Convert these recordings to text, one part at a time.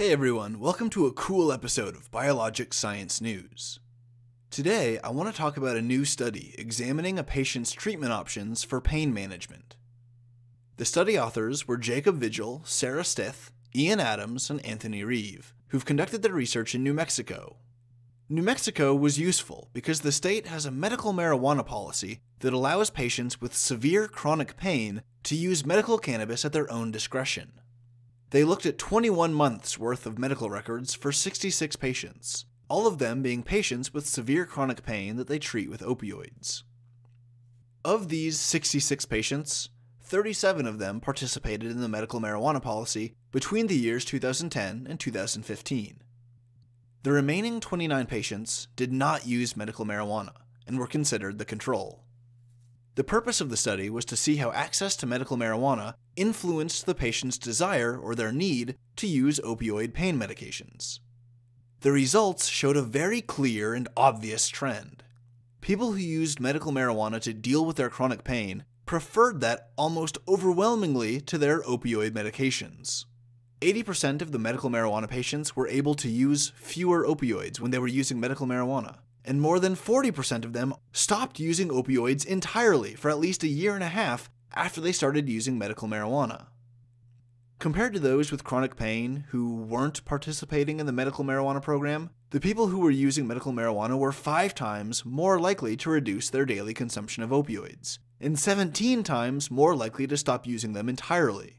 Hey everyone, welcome to a cool episode of BioLogic Science News. Today, I want to talk about a new study examining a patient's treatment options for pain management. The study authors were Jacob Vigil, Sarah Stith, Ian Adams, and Anthony Reeve, who've conducted their research in New Mexico. New Mexico was useful because the state has a medical marijuana policy that allows patients with severe chronic pain to use medical cannabis at their own discretion. They looked at 21 months' worth of medical records for 66 patients, all of them being patients with severe chronic pain that they treat with opioids. Of these 66 patients, 37 of them participated in the medical marijuana policy between the years 2010 and 2015. The remaining 29 patients did not use medical marijuana and were considered the control. The purpose of the study was to see how access to medical marijuana influenced the patient's desire or their need to use opioid pain medications. The results showed a very clear and obvious trend. People who used medical marijuana to deal with their chronic pain preferred that almost overwhelmingly to their opioid medications. 80% of the medical marijuana patients were able to use fewer opioids when they were using medical marijuana, and more than 40% of them stopped using opioids entirely for at least a year and a half after they started using medical marijuana. Compared to those with chronic pain who weren't participating in the medical marijuana program, the people who were using medical marijuana were 5 times more likely to reduce their daily consumption of opioids, and 17 times more likely to stop using them entirely.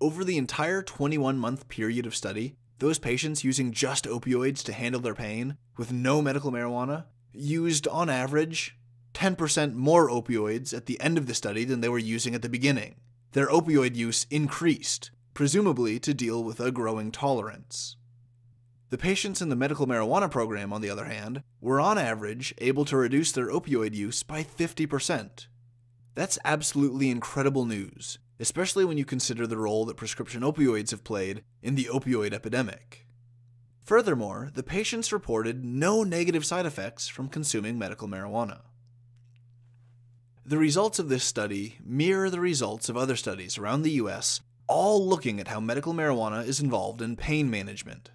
Over the entire 21-month period of study, those patients using just opioids to handle their pain, with no medical marijuana, used on average 10% more opioids at the end of the study than they were using at the beginning. Their opioid use increased, presumably to deal with a growing tolerance. The patients in the medical marijuana program, on the other hand, were on average able to reduce their opioid use by 50%. That's absolutely incredible news, especially when you consider the role that prescription opioids have played in the opioid epidemic. Furthermore, the patients reported no negative side effects from consuming medical marijuana. The results of this study mirror the results of other studies around the US, all looking at how medical marijuana is involved in pain management.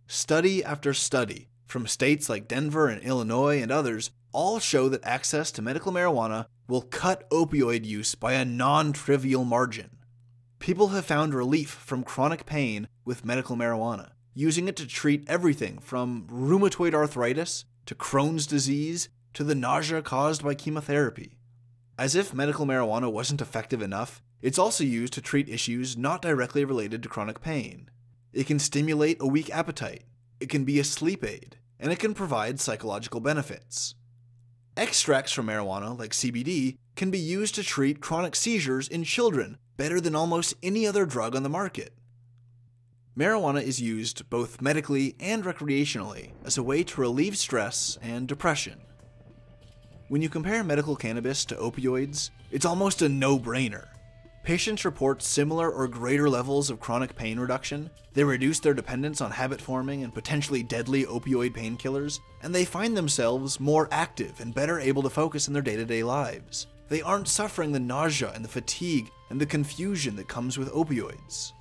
Study after study, from states like Denver and Illinois and others, all show that access to medical marijuana will cut opioid use by a non-trivial margin. People have found relief from chronic pain with medical marijuana, using it to treat everything from rheumatoid arthritis to Crohn's disease to the nausea caused by chemotherapy. As if medical marijuana wasn't effective enough, it's also used to treat issues not directly related to chronic pain. It can stimulate a weak appetite, it can be a sleep aid, and it can provide psychological benefits. Extracts from marijuana, like CBD, can be used to treat chronic seizures in children better than almost any other drug on the market. Marijuana is used both medically and recreationally as a way to relieve stress and depression. When you compare medical cannabis to opioids, it's almost a no-brainer. Patients report similar or greater levels of chronic pain reduction, they reduce their dependence on habit-forming and potentially deadly opioid painkillers, and they find themselves more active and better able to focus in their day-to-day lives. They aren't suffering the nausea and the fatigue and the confusion that comes with opioids.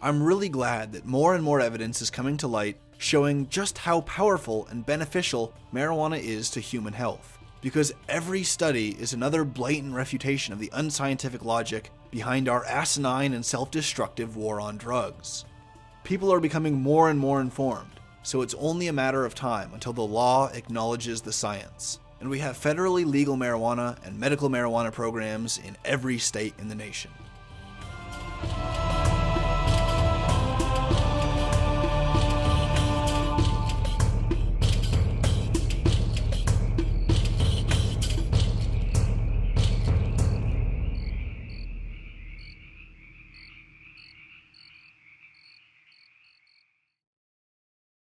I'm really glad that more and more evidence is coming to light showing just how powerful and beneficial marijuana is to human health, because every study is another blatant refutation of the unscientific logic behind our asinine and self-destructive war on drugs. People are becoming more and more informed, so it's only a matter of time until the law acknowledges the science, and we have federally legal marijuana and medical marijuana programs in every state in the nation.